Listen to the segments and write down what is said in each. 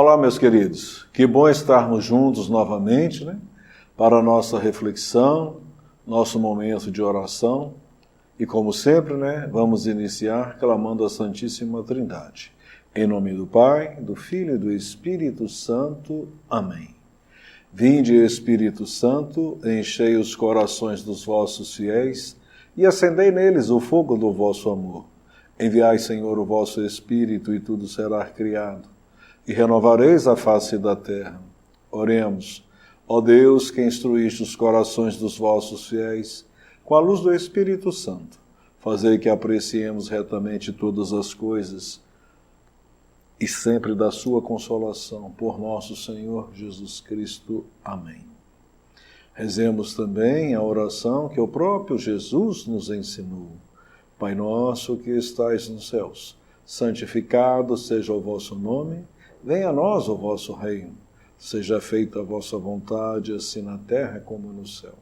Olá, meus queridos. Que bom estarmos juntos novamente, para a nossa reflexão, nosso momento de oração. E como sempre, vamos iniciar clamando a Santíssima Trindade. Em nome do Pai, do Filho e do Espírito Santo. Amém. Vinde, Espírito Santo, enchei os corações dos vossos fiéis e acendei neles o fogo do vosso amor. Enviai, Senhor, o vosso Espírito e tudo será criado, e renovareis a face da terra. Oremos. Ó Deus, que instruíste os corações dos vossos fiéis com a luz do Espírito Santo, fazei que apreciemos retamente todas as coisas e sempre da sua consolação, por nosso Senhor Jesus Cristo. Amém. Rezemos também a oração que o próprio Jesus nos ensinou. Pai nosso que estais nos céus, santificado seja o vosso nome, venha a nós o vosso reino, seja feita a vossa vontade, assim na terra como no céu.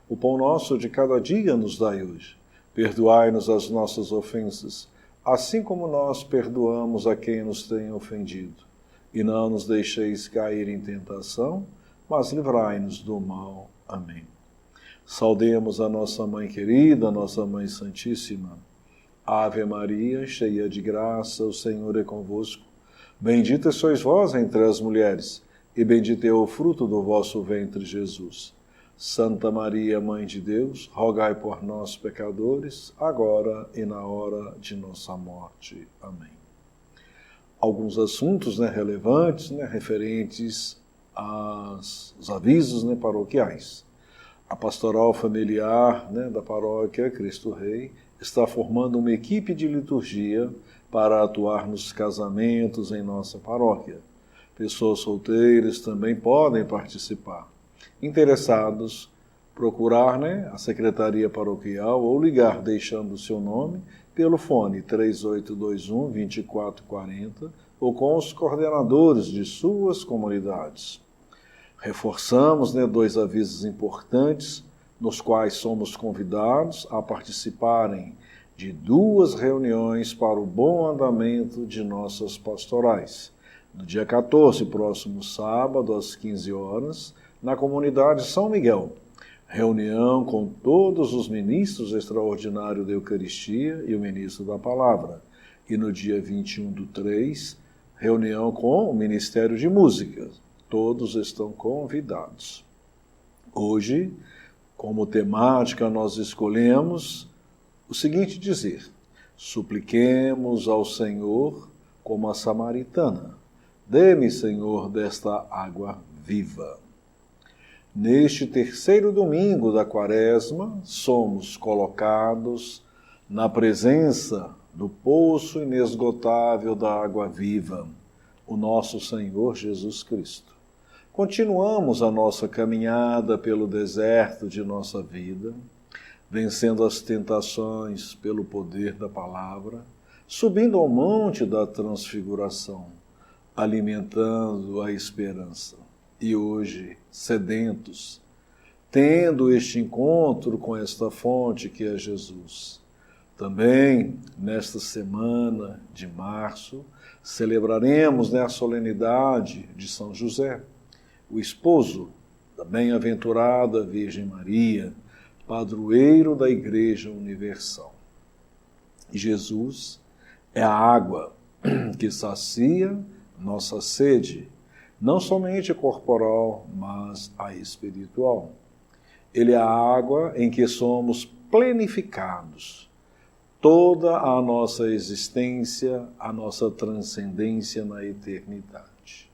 O pão nosso de cada dia nos dai hoje. Perdoai-nos as nossas ofensas, assim como nós perdoamos a quem nos tem ofendido. E não nos deixeis cair em tentação, mas livrai-nos do mal. Amém. Saudemos a nossa Mãe querida, a nossa Mãe Santíssima. Ave Maria, cheia de graça, o Senhor é convosco. Bendita sois vós entre as mulheres, e bendito é o fruto do vosso ventre, Jesus. Santa Maria, Mãe de Deus, rogai por nós, pecadores, agora e na hora de nossa morte. Amém. Alguns assuntos relevantes, referentes aos avisos paroquiais. A pastoral familiar da paróquia Cristo Rei está formando uma equipe de liturgia para atuar nos casamentos em nossa paróquia. Pessoas solteiras também podem participar. Interessados, procurar a Secretaria Paroquial ou ligar deixando o seu nome pelo fone 3821-2440 ou com os coordenadores de suas comunidades. Reforçamos 2 avisos importantes, nos quais somos convidados a participarem de 2 reuniões para o bom andamento de nossas pastorais. No dia 14, próximo sábado, às 15 horas, na comunidade São Miguel, reunião com todos os ministros extraordinários da Eucaristia e o ministro da Palavra. E no dia 21/3, reunião com o Ministério de Música. Todos estão convidados. Hoje, como temática, nós escolhemos o seguinte dizer: supliquemos ao Senhor como a samaritana. Dê-me, Senhor, desta água viva. Neste 3º domingo da Quaresma, somos colocados na presença do poço inesgotável da água viva, o nosso Senhor Jesus Cristo. Continuamos a nossa caminhada pelo deserto de nossa vida, vencendo as tentações pelo poder da palavra, subindo ao monte da transfiguração, alimentando a esperança. E hoje, sedentos, tendo este encontro com esta fonte que é Jesus. Também, nesta semana de março, celebraremos a solenidade de São José, o esposo da bem-aventurada Virgem Maria, padroeiro da Igreja Universal. E Jesus é a água que sacia nossa sede, não somente corporal, mas a espiritual. Ele é a água em que somos plenificados. Toda a nossa existência, a nossa transcendência na eternidade.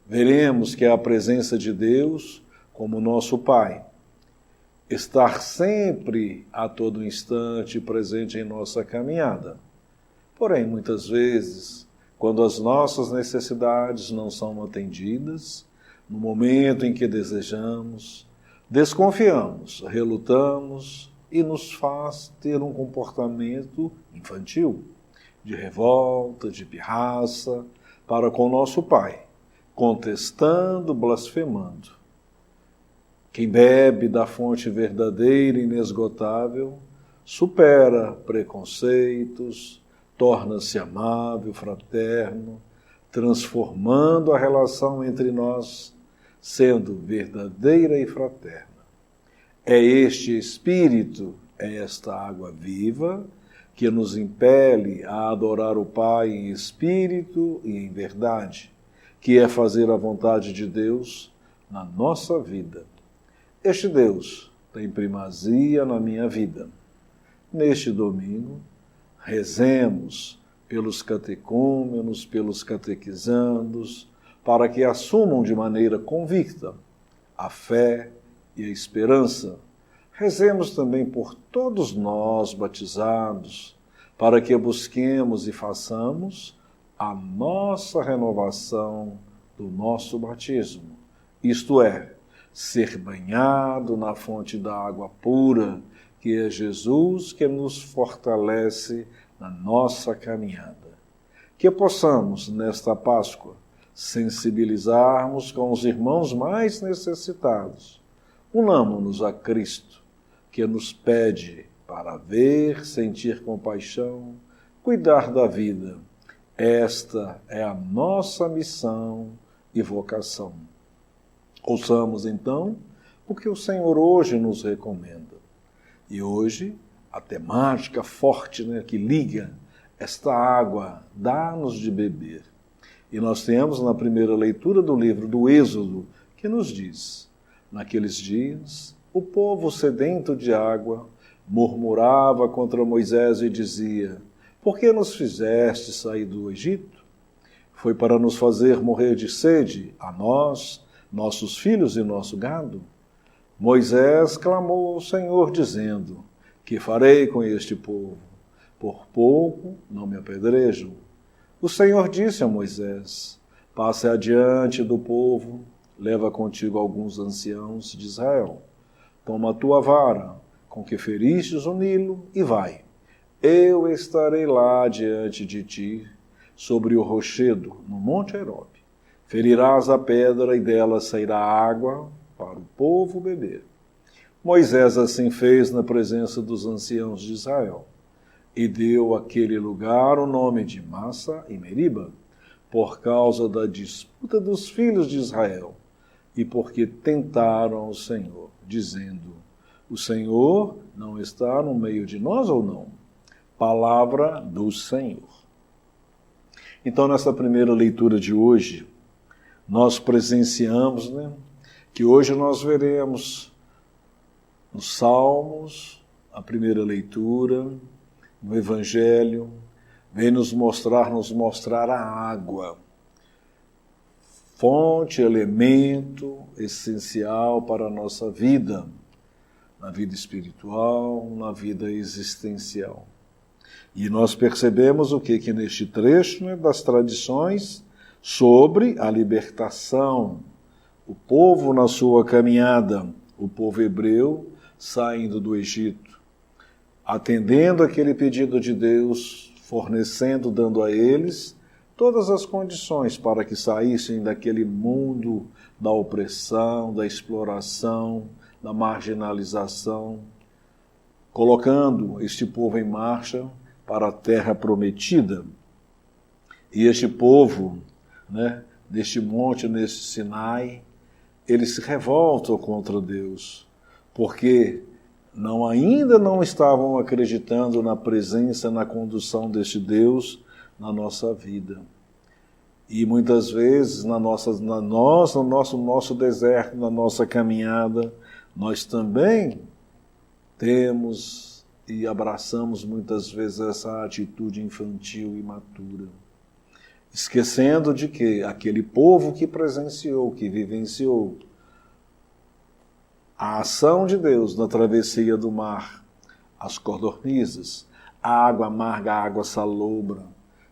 Veremos que a presença de Deus, como nosso Pai, estar sempre, a todo instante, presente em nossa caminhada. Porém, muitas vezes, quando as nossas necessidades não são atendidas, no momento em que desejamos, desconfiamos, relutamos e nos faz ter um comportamento infantil, de revolta, de pirraça, para com nosso Pai, contestando, blasfemando. Quem bebe da fonte verdadeira e inesgotável supera preconceitos, torna-se amável, fraterno, transformando a relação entre nós, sendo verdadeira e fraterna. É este Espírito, é esta água viva, que nos impele a adorar o Pai em espírito e em verdade, que é fazer a vontade de Deus na nossa vida. Este Deus tem primazia na minha vida. Neste domingo, rezemos pelos catecúmenos, pelos catequizandos, para que assumam de maneira convicta a fé e a esperança. Rezemos também por todos nós batizados, para que busquemos e façamos a nossa renovação do nosso batismo, isto é, ser banhado na fonte da água pura, que é Jesus que nos fortalece na nossa caminhada. Que possamos, nesta Páscoa, sensibilizarmos com os irmãos mais necessitados. Unamo-nos a Cristo, que nos pede para ver, sentir compaixão, cuidar da vida. Esta é a nossa missão e vocação. Ouçamos, então, o que o Senhor hoje nos recomenda. E hoje, a temática forte, que liga esta água, dá-nos de beber. E nós temos na primeira leitura do livro do Êxodo, que nos diz: naqueles dias, o povo sedento de água murmurava contra Moisés e dizia: por que nos fizeste sair do Egito? Foi para nos fazer morrer de sede, a nós, nossos filhos e nosso gado? Moisés clamou ao Senhor, dizendo: que farei com este povo? Por pouco não me apedrejam. O Senhor disse a Moisés: passe adiante do povo, leva contigo alguns anciãos de Israel. Toma a tua vara, com que feristes o Nilo, e vai. Eu estarei lá diante de ti, sobre o rochedo, no monte Herob. Ferirás a pedra e dela sairá água para o povo beber. Moisés assim fez na presença dos anciãos de Israel, e deu àquele lugar o nome de Massa e Meriba, por causa da disputa dos filhos de Israel, e porque tentaram o Senhor, dizendo: o Senhor não está no meio de nós ou não? Palavra do Senhor. Então, nessa primeira leitura de hoje, nós presenciamos, que hoje nós veremos nos Salmos, a primeira leitura, no Evangelho, vem nos mostrar a água, fonte, elemento essencial para a nossa vida, na vida espiritual, na vida existencial. E nós percebemos o que neste trecho, das tradições sobre a libertação, o povo na sua caminhada, o povo hebreu saindo do Egito, atendendo aquele pedido de Deus, fornecendo, dando a eles todas as condições para que saíssem daquele mundo da opressão, da exploração, da marginalização, colocando este povo em marcha para a terra prometida. E este povo, deste monte, neste Sinai, eles se revoltam contra Deus, porque ainda não estavam acreditando na presença, na condução deste Deus na nossa vida. E muitas vezes, no nosso deserto, na nossa caminhada, nós também temos e abraçamos muitas vezes essa atitude infantil e imatura, esquecendo de que aquele povo que presenciou, que vivenciou a ação de Deus na travessia do mar, as codornizes, a água amarga, a água salobra,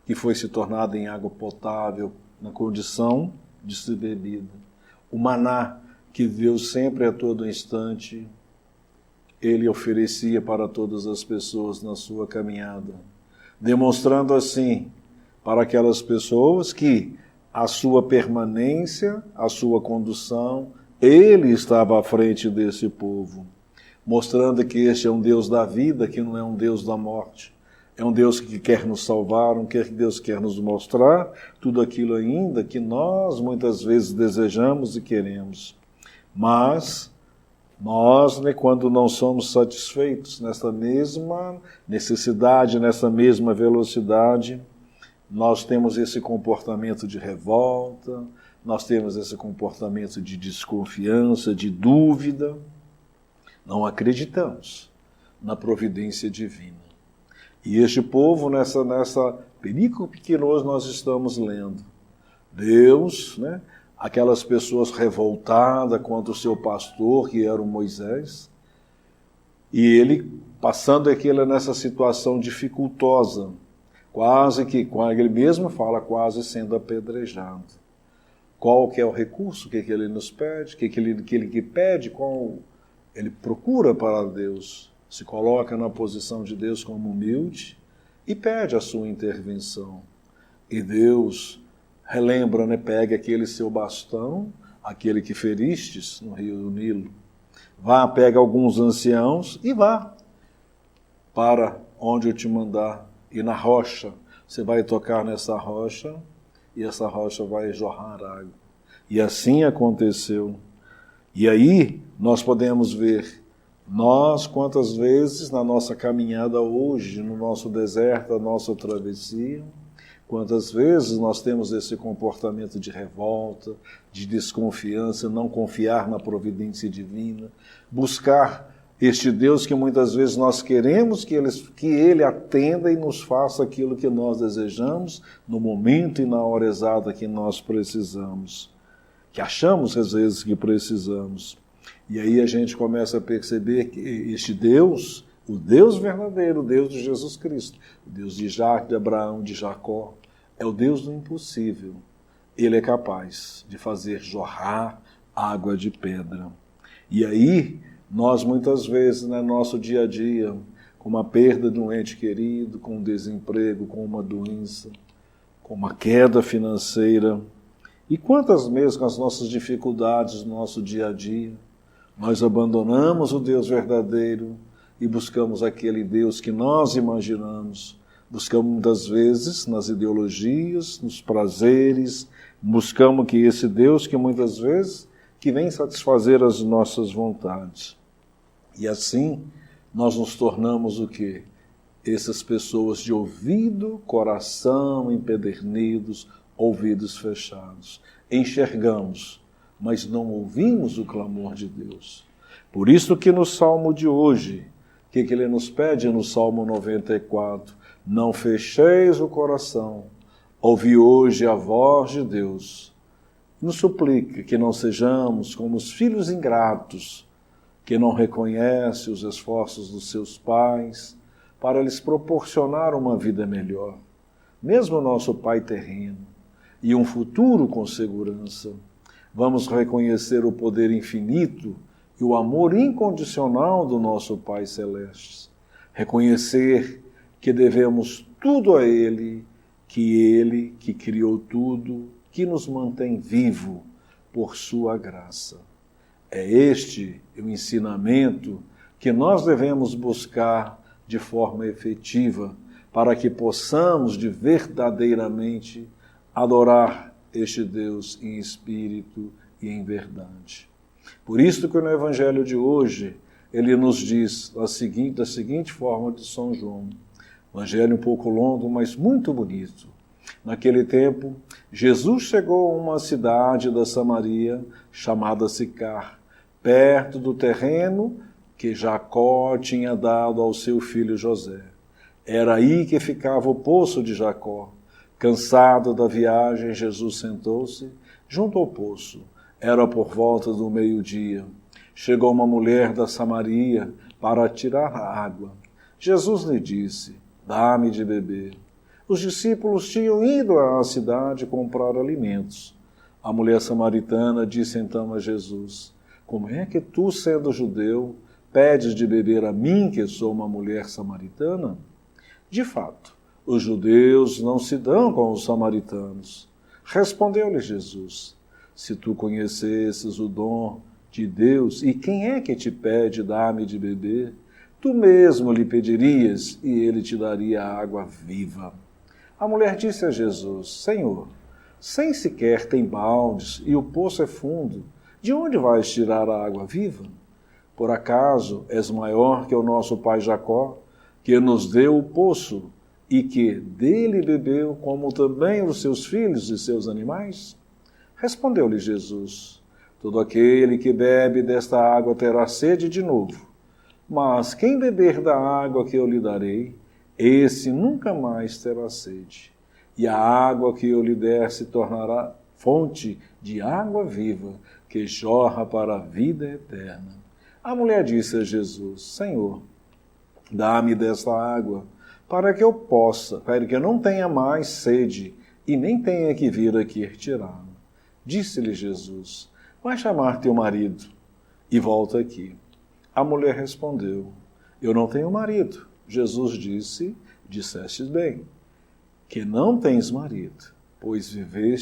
que foi se tornada em água potável, na condição de ser bebida. O maná, que Deus sempre a todo instante Ele oferecia para todas as pessoas na sua caminhada, demonstrando assim para aquelas pessoas que a sua permanência, a sua condução, Ele estava à frente desse povo, mostrando que este é um Deus da vida, que não é um Deus da morte, É um Deus que quer nos salvar, um Deus que quer nos mostrar tudo aquilo ainda que nós muitas vezes desejamos e queremos. Mas nós, quando não somos satisfeitos nessa mesma necessidade, nessa mesma velocidade, nós temos esse comportamento de revolta, nós temos esse comportamento de desconfiança, de dúvida. Não acreditamos na providência divina. E este povo, nessa perícope que nós estamos lendo, Deus, aquelas pessoas revoltadas contra o seu pastor, que era o Moisés, e ele passando nessa situação dificultosa, quase que, ele mesmo fala, quase sendo apedrejado. Qual que é o recurso? O que ele nos pede? O que ele pede? Qual ele procura para Deus? Se coloca na posição de Deus como humilde e pede a sua intervenção. E Deus relembra, pega aquele seu bastão, aquele que feristes no rio do Nilo. Vá, pega alguns anciãos e vá para onde eu te mandar. E na rocha, você vai tocar nessa rocha e essa rocha vai jorrar água. E assim aconteceu. E aí nós podemos ver, quantas vezes na nossa caminhada hoje, no nosso deserto, na nossa travessia, quantas vezes nós temos esse comportamento de revolta, de desconfiança, não confiar na providência divina, buscar este Deus que muitas vezes nós queremos que Ele atenda e nos faça aquilo que nós desejamos no momento e na hora exata que nós precisamos, que achamos às vezes que precisamos. E aí a gente começa a perceber que este Deus, o Deus verdadeiro, o Deus de Jesus Cristo, o Deus de Isaac, de Abraão, de Jacó, é o Deus do impossível. Ele é capaz de fazer jorrar água de pedra. E aí, nós muitas vezes, no nosso dia a dia, com uma perda de um ente querido, com um desemprego, com uma doença, com uma queda financeira, e quantas vezes com as nossas dificuldades no nosso dia a dia, nós abandonamos o Deus verdadeiro e buscamos aquele Deus que nós imaginamos. Buscamos muitas vezes nas ideologias, nos prazeres, buscamos que esse Deus que muitas vezes que vem satisfazer as nossas vontades. E assim nós nos tornamos o quê? Essas pessoas de ouvido, coração empedernidos, ouvidos fechados. Enxergamos, mas não ouvimos o clamor de Deus. Por isso que no Salmo de hoje, o que ele nos pede no Salmo 94? Não fecheis o coração, ouvi hoje a voz de Deus. Nos suplica que não sejamos como os filhos ingratos, que não reconhecem os esforços dos seus pais para lhes proporcionar uma vida melhor, mesmo o nosso Pai terreno, e um futuro com segurança. Vamos reconhecer o poder infinito e o amor incondicional do nosso Pai Celeste. Reconhecer que devemos tudo a Ele que criou tudo, que nos mantém vivo por sua graça. É este o ensinamento que nós devemos buscar de forma efetiva para que possamos de verdadeiramente adorar este Deus em espírito e em verdade. Por isso que no Evangelho de hoje, ele nos diz da seguinte forma de São João. Evangelho um pouco longo, mas muito bonito. Naquele tempo, Jesus chegou a uma cidade da Samaria chamada Sicar, perto do terreno que Jacó tinha dado ao seu filho José. Era aí que ficava o poço de Jacó. Cansado da viagem, Jesus sentou-se junto ao poço. Era por volta do meio-dia. Chegou uma mulher da Samaria para tirar a água. Jesus lhe disse: dá-me de beber. Os discípulos tinham ido à cidade comprar alimentos. A mulher samaritana disse então a Jesus: como é que tu, sendo judeu, pedes de beber a mim, que sou uma mulher samaritana? De fato, os judeus não se dão com os samaritanos. Respondeu-lhe Jesus: se tu conhecesses o dom de Deus, e quem é que te pede dar-me de beber? tu mesmo lhe pedirias e ele te daria água viva. A mulher disse a Jesus: Senhor, sem sequer tem baldes e o poço é fundo, de onde vais tirar a água viva? Por acaso és maior que o nosso pai Jacó, que nos deu o poço e que dele bebeu, como também os seus filhos e seus animais? Respondeu-lhe Jesus: todo aquele que bebe desta água terá sede de novo, mas quem beber da água que eu lhe darei, esse nunca mais terá sede. E a água que eu lhe der se tornará fonte de água viva, que jorra para a vida eterna. A mulher disse a Jesus: Senhor, dá-me desta água, para que eu não tenha mais sede e nem tenha que vir aqui retirá-la. Disse-lhe Jesus: vai chamar teu marido e volta aqui. A mulher respondeu: eu não tenho marido. Jesus disse: dissestes bem, que não tens marido, pois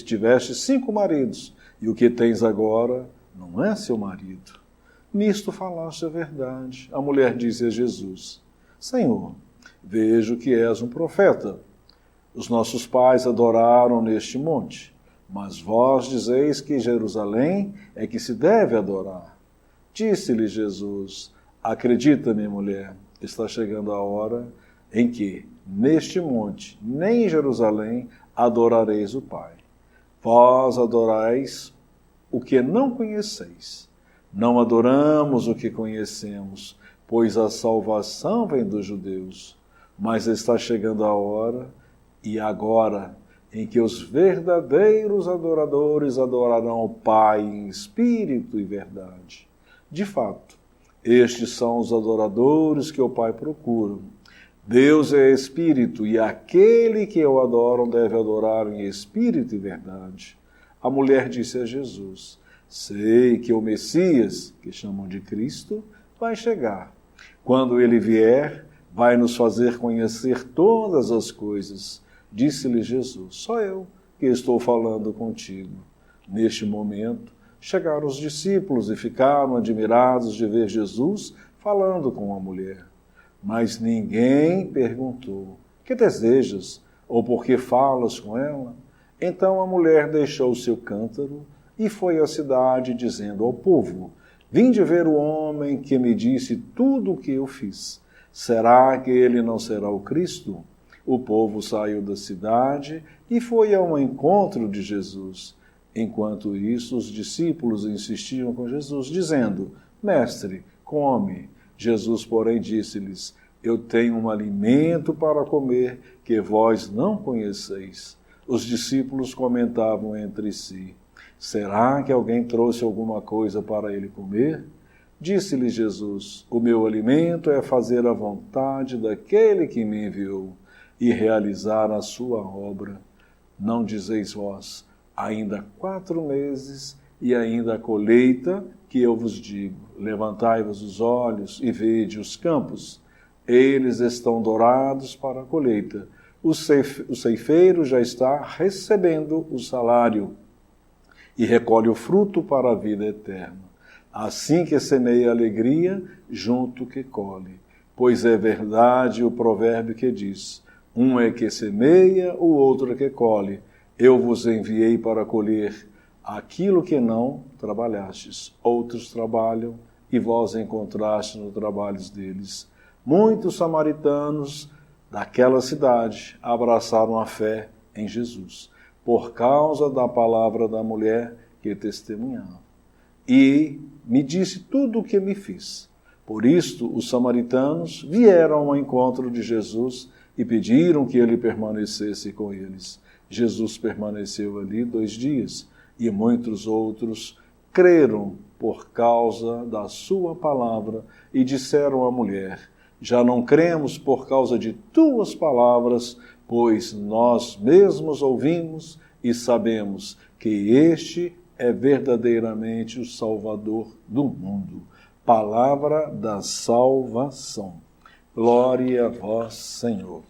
tiveste 5 maridos, e o que tens agora não é seu marido. Nisto falaste a verdade. A mulher disse a Jesus: Senhor, vejo que és um profeta. Os nossos pais adoraram neste monte, mas vós dizeis que Jerusalém é que se deve adorar. Disse-lhe Jesus: acredita-me, mulher, está chegando a hora em que, neste monte, nem em Jerusalém, adorareis o Pai. Vós adorais o que não conheceis. Não adoramos o que conhecemos, pois a salvação vem dos judeus. Mas está chegando a hora, e agora, em que os verdadeiros adoradores adorarão o Pai em espírito e verdade. De fato, estes são os adoradores que o Pai procura. Deus é espírito, e aquele que o adoram deve adorar em espírito e verdade. A mulher disse a Jesus: sei que o Messias, que chamam de Cristo, vai chegar. Quando ele vier, vai nos fazer conhecer todas as coisas. Disse-lhe Jesus: só eu que estou falando contigo. Neste momento, chegaram os discípulos e ficaram admirados de ver Jesus falando com a mulher. Mas ninguém perguntou: que desejas? Ou por que falas com ela? Então a mulher deixou o seu cântaro e foi à cidade, dizendo ao povo: vinde ver o homem que me disse tudo o que eu fiz. Será que ele não será o Cristo? O povo saiu da cidade e foi ao encontro de Jesus. Enquanto isso, os discípulos insistiam com Jesus, dizendo: mestre, come. Jesus, porém, disse-lhes: eu tenho um alimento para comer que vós não conheceis. Os discípulos comentavam entre si: será que alguém trouxe alguma coisa para ele comer? Disse-lhe Jesus: o meu alimento é fazer a vontade daquele que me enviou e realizar a sua obra. Não dizeis vós: ainda 4 meses e ainda a colheita, que eu vos digo: levantai-vos os olhos e vede os campos, eles estão dourados para a colheita. O ceifeiro já está recebendo o salário e recolhe o fruto para a vida eterna. Assim que semeia alegria, junto que colhe. Pois é verdade o provérbio que diz: um é que semeia, o outro é que colhe. Eu vos enviei para colher aquilo que não trabalhastes. Outros trabalham, e vós encontrastes nos trabalhos deles. Muitos samaritanos daquela cidade abraçaram a fé em Jesus, por causa da palavra da mulher que testemunhava. E me disse tudo o que me fiz. Por isto, os samaritanos vieram ao encontro de Jesus e pediram que ele permanecesse com eles. Jesus permaneceu ali 2 dias, e muitos outros creram por causa da sua palavra e disseram à mulher: já não cremos por causa de tuas palavras, pois nós mesmos ouvimos e sabemos que este é verdadeiramente o Salvador do mundo. Palavra da salvação. Glória a vós, Senhor.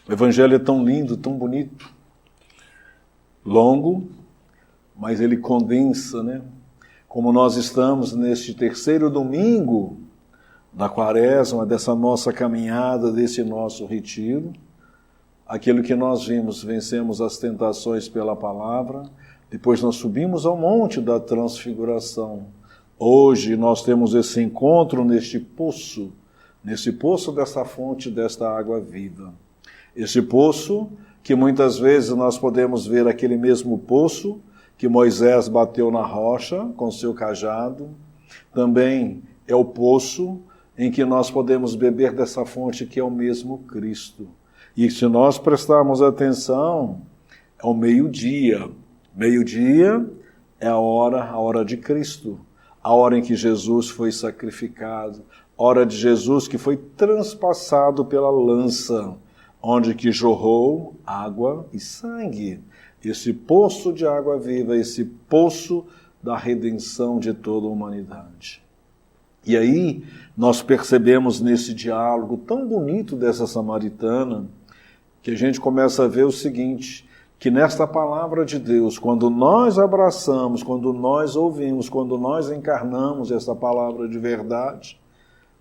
O Evangelho é tão lindo, tão bonito, longo, mas ele condensa, né? Como nós estamos neste 3º domingo da quaresma, dessa nossa caminhada, desse nosso retiro. Aquilo que nós vimos, vencemos as tentações pela palavra, depois nós subimos ao monte da transfiguração. Hoje nós temos esse encontro nesse poço dessa fonte, desta água viva. Esse poço que muitas vezes nós podemos ver aquele mesmo poço que Moisés bateu na rocha com seu cajado, também é o poço em que nós podemos beber dessa fonte que é o mesmo Cristo. E se nós prestarmos atenção, é o meio-dia. Meio-dia é a hora de Cristo, a hora em que Jesus foi sacrificado, a hora de Jesus que foi transpassado pela lança, onde que jorrou água e sangue. Esse poço de água viva, esse poço da redenção de toda a humanidade. E aí nós percebemos nesse diálogo tão bonito dessa samaritana, que a gente começa a ver o seguinte, que nesta palavra de Deus, quando nós abraçamos, quando nós ouvimos, quando nós encarnamos essa palavra de verdade,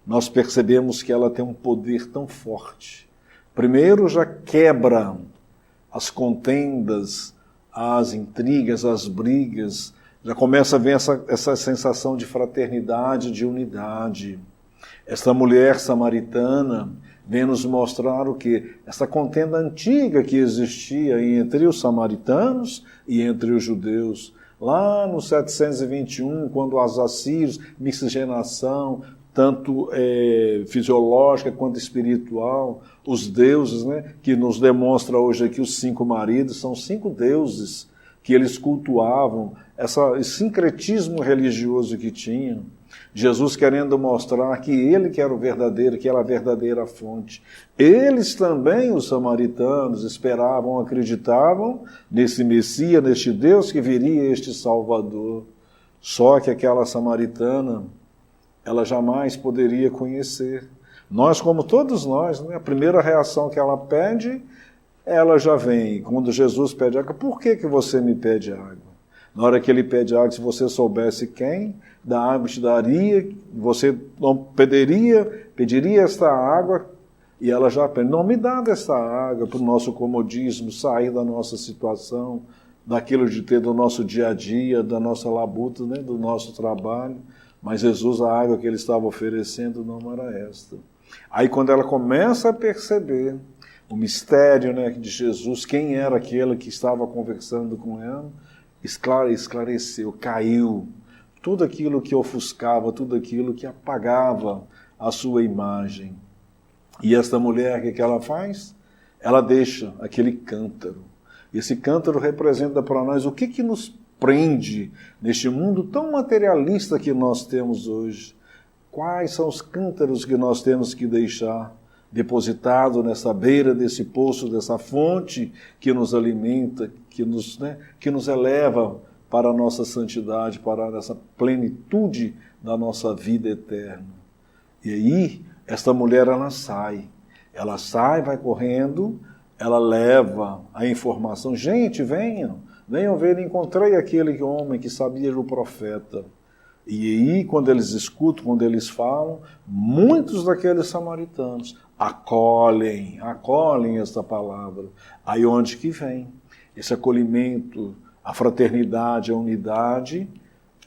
nós percebemos que ela tem um poder tão forte. Primeiro, já quebra as contendas, as intrigas, as brigas, já começa a ver essa sensação de fraternidade, de unidade. Esta mulher samaritana vem nos mostrar o quê? Essa contenda antiga que existia entre os samaritanos e entre os judeus. Lá no 721, quando os assírios, miscigenação, tanto fisiológica quanto espiritual, os deuses, né, que nos demonstra hoje aqui os 5 maridos, são 5 deuses que eles cultuavam, esse sincretismo religioso que tinham. Jesus querendo mostrar que ele que era o verdadeiro, que era a verdadeira fonte. Eles também, os samaritanos, esperavam, acreditavam nesse Messias, neste Deus que viria, este Salvador. Só que aquela samaritana, ela jamais poderia conhecer. Nós, como todos nós, né, a primeira reação que ela pede, ela já vem. Quando Jesus pede água, por que você me pede água? Na hora que ele pede água, se você soubesse quem da água te daria, você não pediria esta água, e ela já pede, não me dá dessa água para o nosso comodismo, sair da nossa situação, daquilo de ter do nosso dia a dia, da nossa labuta, né, do nosso trabalho. Mas Jesus, a água que ele estava oferecendo não era esta. Aí quando ela começa a perceber o mistério, né, de Jesus, quem era aquele que estava conversando com ela, esclareceu, caiu. Tudo aquilo que ofuscava, tudo aquilo que apagava a sua imagem. E esta mulher, o que ela faz? Ela deixa aquele cântaro. Esse cântaro representa para nós o que nos prende neste mundo tão materialista que nós temos hoje. Quais são os cântaros que nós temos que deixar depositado nessa beira desse poço, dessa fonte que nos alimenta, que nos eleva para a nossa santidade, para essa plenitude da nossa vida eterna. E aí, esta mulher, ela sai, vai correndo, ela leva a informação, gente, venham ver, encontrei aquele homem que sabia do profeta. E aí, quando eles escutam, quando eles falam, muitos daqueles samaritanos acolhem esta palavra. Aí onde que vem esse acolhimento, a fraternidade, a unidade,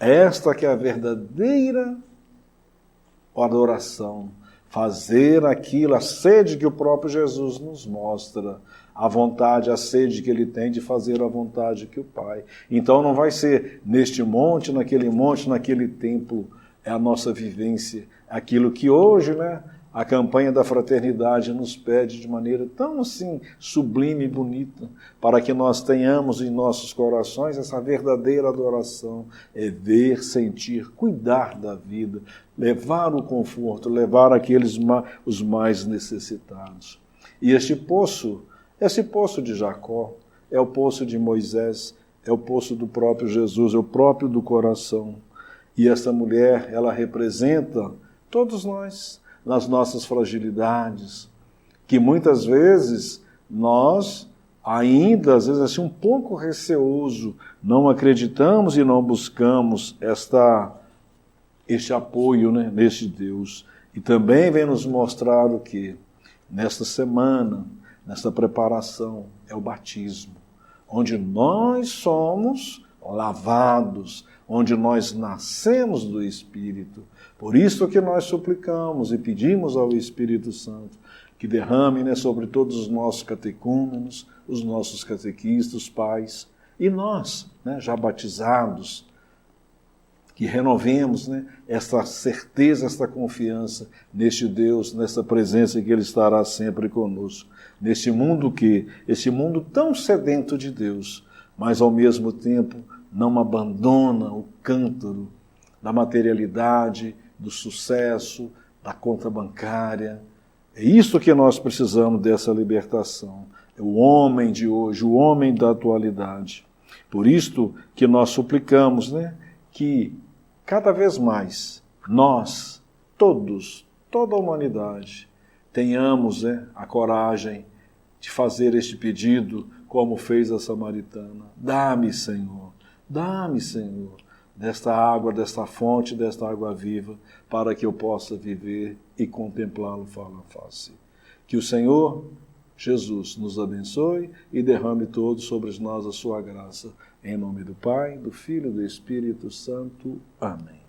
esta que é a verdadeira adoração, fazer aquilo, a sede que o próprio Jesus nos mostra, a vontade, a sede que ele tem de fazer a vontade que o Pai. Então não vai ser neste monte, naquele templo, é a nossa vivência, aquilo que hoje, né, a campanha da fraternidade nos pede de maneira tão assim sublime e bonita, para que nós tenhamos em nossos corações essa verdadeira adoração, é ver, sentir, cuidar da vida, levar o conforto, levar aqueles os mais necessitados. E esse poço de Jacó, é o poço de Moisés, é o poço do próprio Jesus, é o próprio do coração. E essa mulher, ela representa todos nós, nas nossas fragilidades, que muitas vezes nós, ainda, às vezes assim, um pouco receoso, não acreditamos e não buscamos este apoio, né, neste Deus. E também vem nos mostrado que, nesta semana, nesta preparação, é o batismo, onde nós somos lavados, onde nós nascemos do Espírito. Por isso que nós suplicamos e pedimos ao Espírito Santo que derrame, né, sobre todos os nossos catecúmenos, os nossos catequistas, os pais, e nós, né, já batizados, que renovemos, né, essa certeza, essa confiança neste Deus, nessa presença que Ele estará sempre conosco. Neste mundo esse mundo tão sedento de Deus, mas ao mesmo tempo não abandona o cântaro da materialidade, do sucesso, da conta bancária. É isso que nós precisamos dessa libertação. É o homem de hoje, o homem da atualidade. Por isto que nós suplicamos, né, que cada vez mais nós, todos, toda a humanidade, tenhamos, né, a coragem de fazer este pedido, como fez a samaritana. Dá-me, Senhor, desta água, desta fonte, desta água viva, para que eu possa viver e contemplá-lo face a face. Que o Senhor Jesus nos abençoe e derrame todos sobre nós a sua graça. Em nome do Pai, do Filho e do Espírito Santo. Amém.